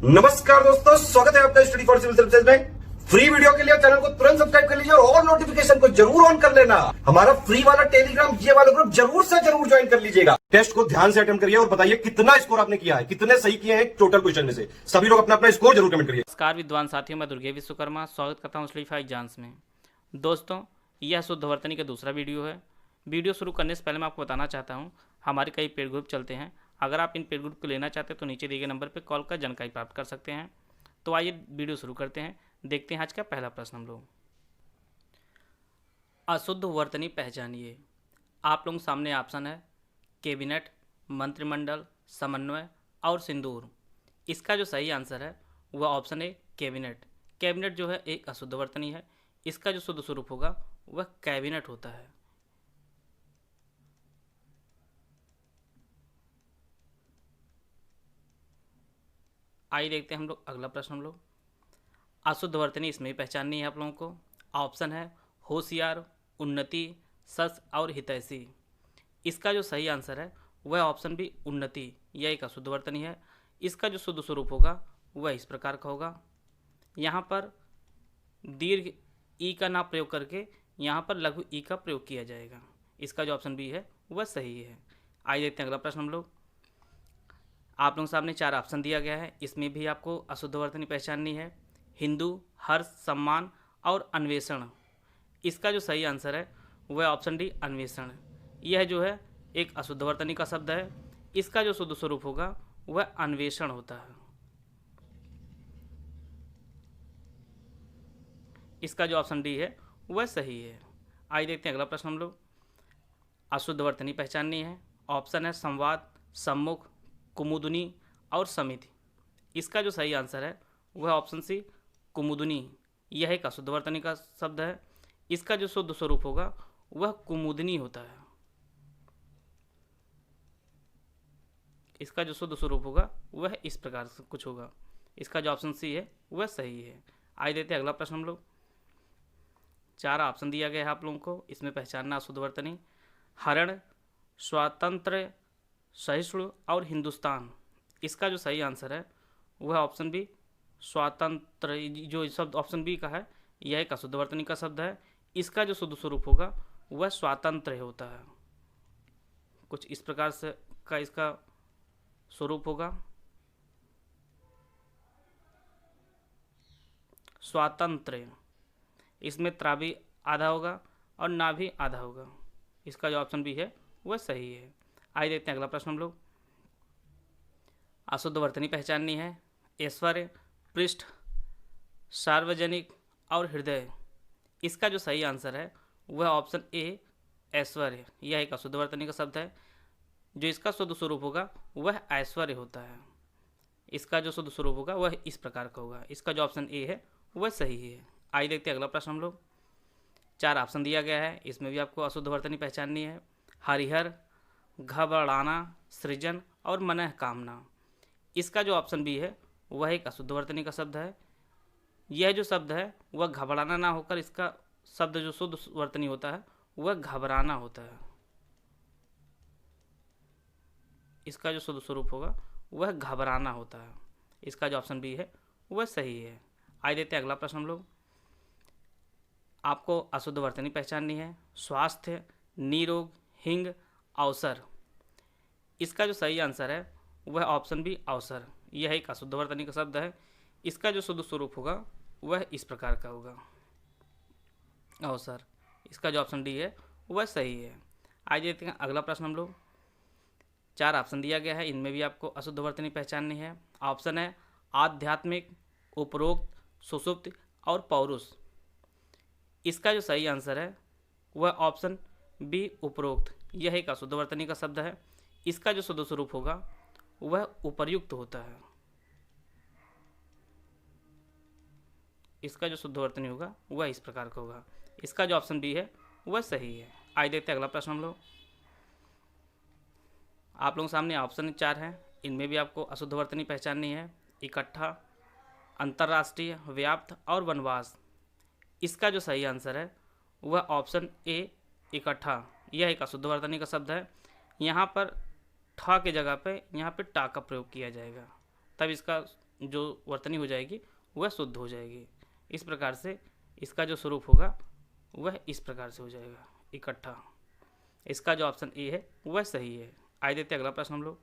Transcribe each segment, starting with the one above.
नमस्कार दोस्तों, स्वागत है आपका स्टडी फॉर सिविल सर्विसेज में। फ्री वीडियो के लिए चैनल को तुरंत सब्सक्राइब कर लीजिए और नोटिफिकेशन को जरूर ऑन कर लेना। हमारा फ्री वाला टेलीग्राम ये वाला ग्रुप जरूर से जरूर ज्वाइन कर लीजिएगा। टेस्ट को ध्यान से अटेम्प्ट करिए और बताइए कितना स्कोर आपने किया है, कितने सही किए हैं टोटल क्वेश्चन में से। सभी लोग अपना अपना स्कोर जरूर कमेंट करिए। नमस्कार विद्वान साथियों, मैं दुर्गे विश्वकर्मा स्वागत करता हूं स्टडी एग्जाम्स में। दोस्तों, यह शुद्धवर्तनी का दूसरा वीडियो है। वीडियो शुरू करने से पहले मैं आपको बताना चाहता हूं, हमारे कई पेड ग्रुप चलते हैं। अगर आप इन पेड ग्रुप को लेना चाहते हैं तो नीचे दिए गए नंबर पर कॉल कर जानकारी प्राप्त कर सकते हैं। तो आइए वीडियो शुरू करते हैं। देखते हैं आज का पहला प्रश्न हम लोग। अशुद्ध वर्तनी पहचानिए। आप लोगों के सामने ऑप्शन है कैबिनेट, मंत्रिमंडल, समन्वय और सिंदूर। इसका जो सही आंसर है वह ऑप्शन है कैबिनेट। कैबिनेट जो है एक अशुद्ध वर्तनी है। इसका जो शुद्ध स्वरूप होगा वह कैबिनेट होता है। आइए देखते हैं हम लोग अगला प्रश्न। हम लोग अशुद्ध वर्तनी इसमें ही पहचाननी है आप लोगों को। ऑप्शन है होशियार, उन्नति, सच और हितैषी। इसका जो सही आंसर है वह ऑप्शन बी उन्नति। यह एक अशुद्ध वर्तनी है। इसका जो शुद्ध स्वरूप होगा वह इस प्रकार का होगा। यहाँ पर दीर्घ ई का ना प्रयोग करके यहाँ पर लघु ई का प्रयोग किया जाएगा। इसका जो ऑप्शन बी है वह सही है। आइए देखते हैं अगला प्रश्न हम लोग। आप लोगों के सामने 4 ऑप्शन दिया गया है। इसमें भी आपको अशुद्ध वर्तनी पहचाननी है। हिंदू, हर्ष, सम्मान और अन्वेषण। इसका जो सही आंसर है वह ऑप्शन डी अन्वेषण। यह जो है एक अशुद्ध वर्तनी का शब्द है। इसका जो शुद्ध स्वरूप होगा वह अन्वेषण होता है। इसका जो ऑप्शन डी है वह सही है। आइए देखते हैं अगला प्रश्न हम लोग। अशुद्ध वर्तनी पहचाननी है। ऑप्शन है संवाद, सम्मुख, कुमुदनी और समिति। इसका जो सही आंसर है वह ऑप्शन सी कुमुदनी। यह एक अशुद्ध वर्तनी का शब्द है। इसका जो शुद्ध स्वरूप होगा वह कुमुदनी होता है। इसका जो शुद्ध स्वरूप होगा वह इस प्रकार से कुछ होगा। इसका जो ऑप्शन सी है वह सही है। आइए देते हैं अगला प्रश्न हम लोग। 4 ऑप्शन दिया गया है आप लोगों को। इसमें पहचानना अशुद्ध वर्तनी। हरण, स्वातंत्र, सहिष्णु और हिंदुस्तान। इसका जो सही आंसर है वह ऑप्शन बी स्वातंत्र। जो शब्द ऑप्शन बी का है यह एक अशुद्ध वर्तनी का शब्द है। इसका जो शुद्ध स्वरूप होगा वह स्वातंत्र होता है। कुछ इस प्रकार से का इसका स्वरूप होगा। स्वातंत्र, इसमें त्रा भी आधा होगा और ना भी आधा होगा। इसका जो ऑप्शन बी है वह सही है। आइए देखते हैं अगला प्रश्न हम लोग। अशुद्ध वर्तनी पहचाननी है। ऐश्वर्य, पृष्ठ, सार्वजनिक और हृदय। इसका जो सही आंसर है वह ऑप्शन ए ऐश्वर्य। यह एक अशुद्ध वर्तनी का शब्द है। जो इसका शुद्ध स्वरूप होगा वह ऐश्वर्य होता है। इसका जो शुद्ध स्वरूप होगा वह इस प्रकार का होगा। इसका जो ऑप्शन ए है वह सही है। आइए देखते हैं अगला प्रश्न हम लोग। 4 ऑप्शन दिया गया है। इसमें भी आपको अशुद्ध वर्तनी पहचाननी है। हरिहर, घबराना, सृजन और मनः कामना। इसका जो ऑप्शन बी है वह एक अशुद्ध वर्तनी का शब्द है। यह जो शब्द है वह घबराना ना होकर इसका शब्द जो शुद्ध वर्तनी होता है वह घबराना होता है। इसका जो शुद्ध स्वरूप होगा वह घबराना होता है। इसका जो ऑप्शन बी है वह सही है। आइए देखते हैं अगला प्रश्न हम लोग। आपको अशुद्ध वर्तनी पहचाननी है। स्वास्थ्य, निरोग, हिंग, अवसर। इसका जो सही आंसर है वह ऑप्शन बी अवसर। यह एक अशुद्ध वर्तनी का शब्द है। इसका जो शुद्ध स्वरूप होगा वह इस प्रकार का होगा, अवसर। इसका जो ऑप्शन डी है वह सही है। आइए देखते हैं अगला प्रश्न हम लोग। 4 ऑप्शन दिया गया है। इनमें भी आपको अशुद्ध वर्तनी पहचाननी है। ऑप्शन है आध्यात्मिक, उपरोक्त, सुषुप्त और पौरुष। इसका जो सही आंसर है वह ऑप्शन बी उपरोक्त। यह एक अशुद्ध वर्तनी का शब्द है। इसका जो शुद्ध स्वरूप होगा वह उपर्युक्त होता है। इसका जो शुद्ध वर्तनी होगा वह इस प्रकार का होगा। इसका जो ऑप्शन बी है वह सही है। आइए देखते हैं अगला प्रश्न हम लोग। आप लोगों के सामने ऑप्शन 4 हैं। इनमें भी आपको अशुद्ध वर्तनी पहचाननी है। इकट्ठा, अंतर्राष्ट्रीय, व्याप्त और वनवास। इसका जो सही आंसर है वह ऑप्शन ए इकट्ठा। यह एक अशुद्ध वर्तनी का शब्द है। यहाँ पर ठ के जगह पे यहाँ पे टा का प्रयोग किया जाएगा, तब इसका जो वर्तनी हो जाएगी वह शुद्ध हो जाएगी। इस प्रकार से इसका जो स्वरूप होगा वह इस प्रकार से हो जाएगा इकट्ठा। इसका जो ऑप्शन ए है वह सही है। आइए देखते हैं अगला प्रश्न हम लोग।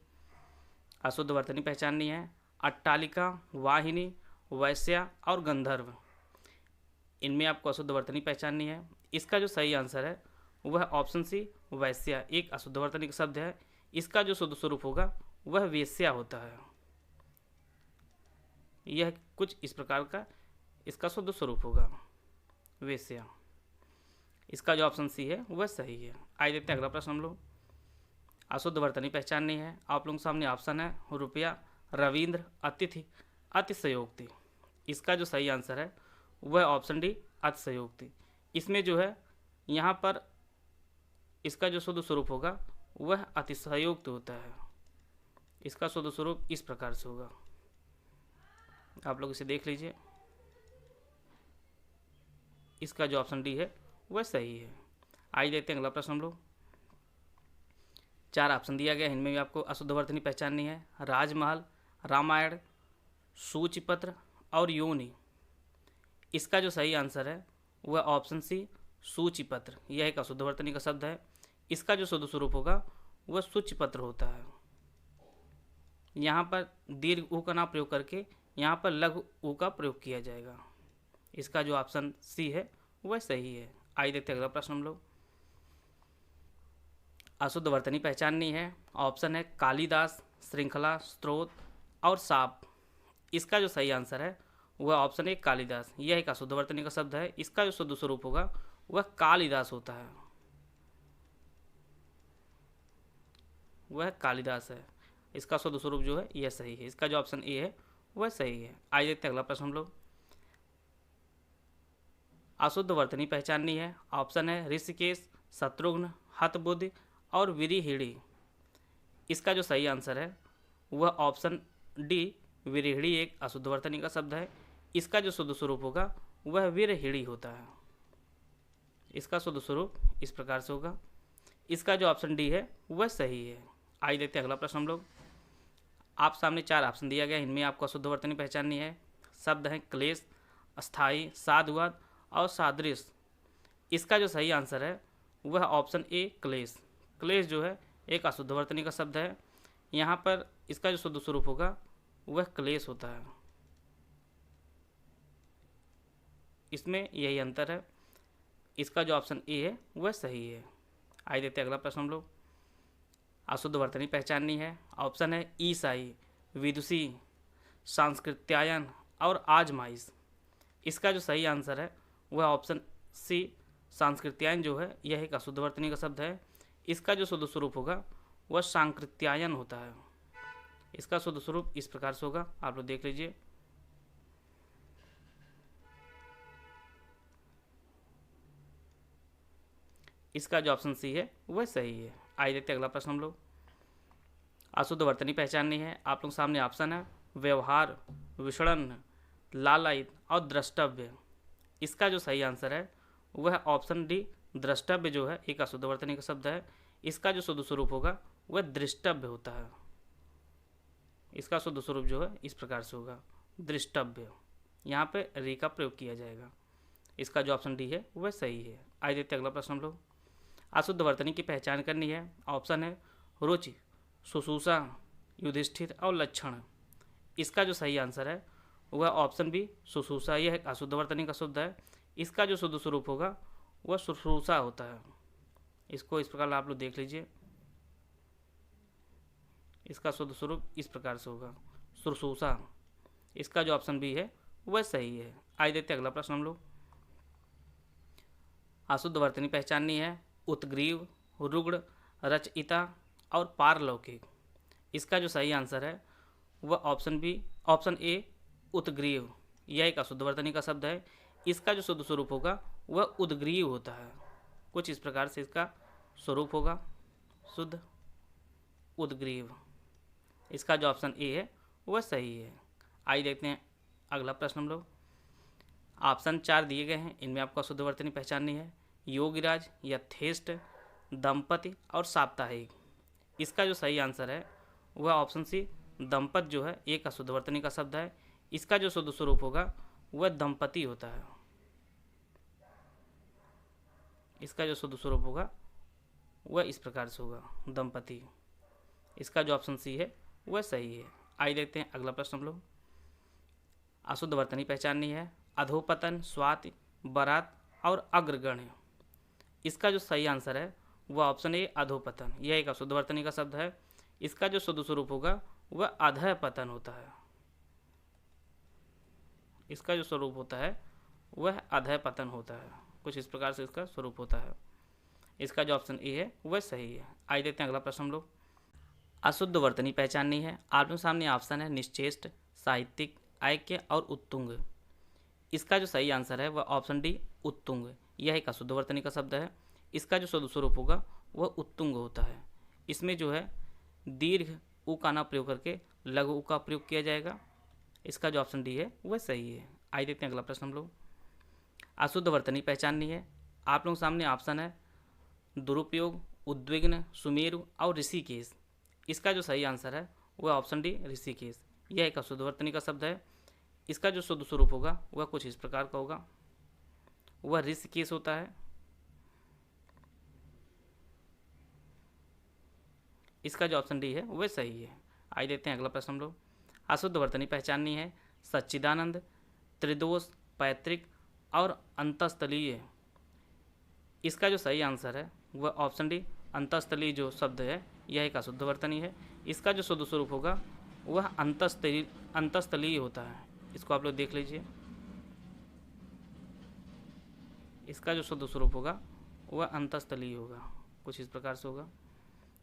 अशुद्ध वर्तनी पहचाननी है। अट्टालिका, वाहिनी, वैश्या और गंधर्व, इनमें आपको अशुद्ध वर्तनी पहचाननी है। इसका जो सही आंसर है वह ऑप्शन सी वैश्या एक अशुद्ध वर्तनी का शब्द है। इसका जो शुद्ध स्वरूप होगा वह वेश्या होता है। यह कुछ इस प्रकार का इसका शुद्ध स्वरूप होगा वेश्या। इसका जो ऑप्शन सी है वह सही है। आइए देखते हैं अगला प्रश्न हम लोग। अशुद्ध वर्तनी पहचाननी है। आप लोगों के सामने ऑप्शन है रुपया, रविंद्र, अतिथि, अतिशयोक्ति। इसका जो सही आंसर है वह ऑप्शन डी अतिशयोक्ति। इसमें जो है यहाँ पर इसका जो शुद्ध स्वरूप होगा वह अतिशयोक्ति होता है। इसका शुद्ध स्वरूप इस प्रकार से होगा, आप लोग इसे देख लीजिए। इसका जो ऑप्शन डी है वह सही है। आइए देखते हैं अगला प्रश्न हम लोग। 4 ऑप्शन दिया गया है, इनमें भी आपको अशुद्ध वर्तनी पहचाननी है। राजमहल, रामायण, सूचिपत्र और योनि। इसका जो सही आंसर है वह ऑप्शन सी सूचिपत्र। यह एक अशुद्ध वर्तनी का शब्द है। इसका जो शुद्ध स्वरूप होगा वह सूचिपत्र होता है। यहाँ पर दीर्घ ऊ का ना प्रयोग करके यहाँ पर लघु ऊ का प्रयोग किया जाएगा। इसका जो ऑप्शन सी है वह सही है। आइए देखते हैं अगला प्रश्न हम लोग। अशुद्ध वर्तनी पहचाननी है। ऑप्शन है कालिदास, श्रृंखला, स्रोत और साप। इसका जो सही आंसर है वह ऑप्शन है कालिदास। यह एक अशुद्ध वर्तनी का शब्द है। इसका जो शुद्ध स्वरूप होगा वह कालिदास होता है। वह कालिदास है। इसका शुद्ध स्वरूप जो है यह सही है। इसका जो ऑप्शन ए है वह सही है। आइए देखते हैं अगला प्रश्न हम लोग। अशुद्ध वर्तनी पहचाननी है। ऑप्शन है ऋषिकेश, शत्रुघ्न, हतबुद्धि और विरिहिणी। इसका जो सही आंसर है वह ऑप्शन डी विरिहिणी एक अशुद्ध वर्तनी का शब्द है। इसका जो शुद्ध स्वरूप होगा वह विरहिणी होता है। इसका शुद्ध स्वरूप इस प्रकार से होगा। इसका जो ऑप्शन डी है वह सही है। आइए देखते हैं अगला प्रश्न हम लोग। आप सामने 4 ऑप्शन दिया गया, इनमें आपको अशुद्ध वर्तनी पहचाननी है। शब्द हैं क्लेश, अस्थाई, साधुवाद और सादृश्य। इसका जो सही आंसर है वह ऑप्शन ए क्लेश। क्लेश जो है एक अशुद्ध वर्तनी का शब्द है। यहाँ पर इसका जो शुद्ध स्वरूप होगा वह क्लेश होता है। इसमें यही अंतर है। इसका जो ऑप्शन ए है वह सही है। आइए देखते हैं अगला प्रश्न हम लोग। अशुद्ध वर्तनी पहचाननी है। ऑप्शन है ईसाई, विदुषी, सांस्कृत्यायन और आजमाइश। इसका जो सही आंसर है वह ऑप्शन सी सांस्कृत्यायन जो है यह एक अशुद्ध वर्तनी का शब्द है। इसका जो शुद्ध स्वरूप होगा वह सांकृत्यायन होता है। इसका शुद्ध स्वरूप इस प्रकार से होगा, आप लोग देख लीजिए। इसका जो ऑप्शन सी है वह सही है। आइए देखते हैं अगला प्रश्न हम लोग। अशुद्ध वर्तनी पहचाननी है। आप लोग सामने ऑप्शन है व्यवहार, विषणन, लालायित और द्रष्टव्य। इसका जो सही आंसर है वह ऑप्शन डी द्रष्टव्य जो है एक अशुद्ध वर्तनी का शब्द है। इसका जो शुद्ध स्वरूप होगा वह दृष्टव्य होता है। इसका शुद्ध स्वरूप जो है इस प्रकार से होगा दृष्टव्य। यहाँ पे री का प्रयोग किया जाएगा। इसका जो ऑप्शन डी है वह सही है। आइए देखते हैं अगला प्रश्न हम लोग। अशुद्ध वर्तनी की पहचान करनी है। ऑप्शन है रुचि, शुश्रूषा, युधिष्ठिर और लक्षण। इसका जो सही आंसर है वह ऑप्शन बी शुश्रूषा। यह एक अशुद्ध वर्तनी का शब्द है। इसका जो शुद्ध स्वरूप होगा वह शुश्रूषा होता है। इसको इस प्रकार आप लोग देख लीजिए। इसका शुद्ध स्वरूप इस प्रकार से होगा शुश्रूषा। इसका जो ऑप्शन बी है वह सही है। आइए देखते हैं अगला प्रश्न हम लोग। अशुद्ध वर्तनी पहचाननी है। उत्ग्रीव, रुग्ण, रचयिता और पारलौकिक। इसका जो सही आंसर है वह ऑप्शन ए उत्ग्रीव। यह एक अशुद्ध वर्तनी का शब्द है। इसका जो शुद्ध स्वरूप होगा वह उद्ग्रीव होता है। कुछ इस प्रकार से इसका स्वरूप होगा शुद्ध उद्ग्रीव। इसका जो ऑप्शन ए है वह सही है। आइए देखते हैं अगला प्रश्न हम लोग। ऑप्शन 4 दिए गए हैं, इनमें आपको अशुद्ध वर्तनी पहचाननी है। योगिराज, यथेष्ट, दंपति और साप्ताहिक। इसका जो सही आंसर है वह ऑप्शन सी दंपत जो है एक अशुद्ध वर्तनी का शब्द है, इसका जो शुद्ध स्वरूप होगा वह दंपति होता है। इसका जो शुद्ध स्वरूप होगा वह इस प्रकार से होगा, दंपति। इसका जो ऑप्शन सी है वह सही है। आइए देखते हैं अगला प्रश्न हम लोग। अशुद्ध वर्तनी पहचाननी है। अधोपतन, स्वाति, बरात और अग्रगण्य। इसका जो सही आंसर है वह ऑप्शन ए अधोपतन। यह एक अशुद्ध वर्तनी का शब्द है। इसका जो शुद्ध स्वरूप होगा वह अधःपतन होता है। इसका जो स्वरूप होता है वह अधःपतन होता है। कुछ इस प्रकार से इसका स्वरूप होता है। इसका जो ऑप्शन ए है वह सही है। आइए देखते हैं अगला प्रश्न हम लोग। अशुद्ध वर्तनी पहचाननी है। आपके सामने ऑप्शन है निश्चेष्ट, साहित्यिक, ऐक्य और उत्तुंग। इसका जो सही आंसर है वह ऑप्शन डी उत्तुंग। यह एक अशुद्ध वर्तनी का शब्द है। इसका जो शुद्ध स्वरूप होगा वह उत्तुंग होता है। इसमें जो है दीर्घ उ का ना प्रयोग करके लघु उ का प्रयोग किया जाएगा। इसका जो ऑप्शन डी है वह सही है। आइए देखते हैं अगला प्रश्न हम लोग। अशुद्ध वर्तनी पहचाननी है। आप लोगों के सामने ऑप्शन है दुरुपयोग, उद्विग्न, सुमेरु और ऋषिकेश। इसका जो सही आंसर है वह ऑप्शन डी ऋषिकेश। यह एक अशुद्ध वर्तनी का शब्द है। इसका जो शुद्ध स्वरूप होगा वह कुछ इस प्रकार का होगा, वह ऋषिकेश होता है। इसका जो ऑप्शन डी है वह सही है। आइए देखते हैं अगला प्रश्न हम लोग। अशुद्ध वर्तनी पहचाननी है। सच्चिदानंद, त्रिदोष, पैतृक और अंतस्थलीय। इसका जो सही आंसर है वह ऑप्शन डी अंतस्थलीय जो शब्द है यह एक अशुद्ध वर्तनी है। इसका जो शुद्ध स्वरूप होगा वह अंतस्थलीय होता है। इसको आप लोग देख लीजिए। इसका जो शुद्ध स्वरूप होगा वह अंतस्थलीय होगा, कुछ इस प्रकार से होगा।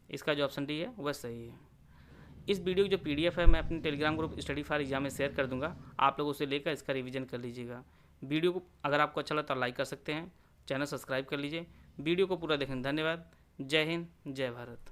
इसका जो ऑप्शन डी है वह सही है। इस वीडियो की जो पीडीएफ है मैं अपने Telegram group study for exam में शेयर कर दूंगा। आप लोग उसे लेकर इसका रिवीजन कर लीजिएगा। वीडियो को अगर आपको अच्छा लगा तो लाइक कर सकते हैं, चैनल सब्सक्राइब कर लीजिए। वीडियो को पूरा देखने धन्यवाद। जय हिंद, जय भारत।